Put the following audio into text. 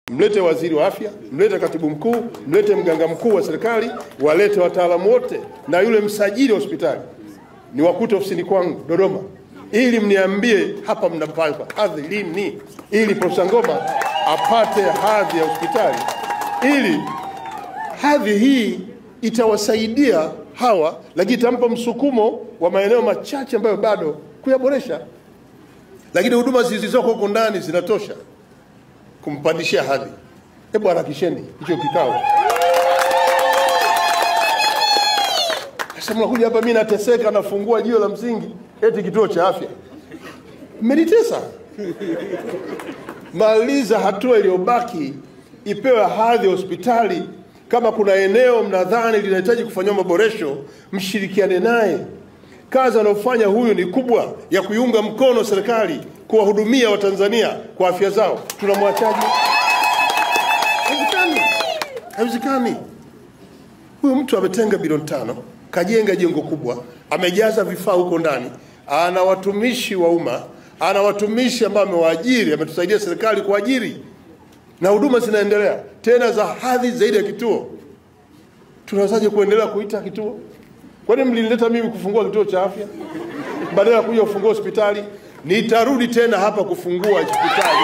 Mlete waziri wa afya, mlete katibu mkuu, mlete mganga mkuu wa serikali, walete wataalamu wote na yule msajili wa hospitali. Ni wakute ofisini kwangu Dodoma ili mniambie hapa mnapata hadhi lini, ili Profesa Ngoma apate hadhi ya hospitali, ili hadhi hii itawasaidia hawa, lakini itampa msukumo wa maeneo machache ambayo bado kuyaboresha, lakini huduma zilizoko huko ndani zinatosha kumpandishia hadhi. Hebu harakisheni hicho kikao. Sasa mnakuja hapa mimi nateseka, nafungua jiwe la msingi eti kituo cha afya. Mmenitesa. Maliza hatua iliyobaki, ipewe hadhi ya hospitali. Kama kuna eneo mnadhani linahitaji kufanywa maboresho, mshirikiane naye. Kazi anayofanya huyu ni kubwa ya kuiunga mkono serikali kuwahudumia Watanzania kwa afya zao. Tunamwachaje? Haiwezekani. Huyu mtu ametenga bilioni 5, kajenga jengo kubwa, amejaza vifaa huko ndani, ana watumishi wa umma, ana watumishi ambao amewaajiri, ametusaidia serikali kuajiri, na huduma zinaendelea tena za hadhi zaidi ya kituo. Tunawezaje kuendelea kuita kituo? Kwani mlinileta mimi kufungua kituo cha afya badala ya kuja kufungua hospitali? Nitarudi tena hapa kufungua hospitali.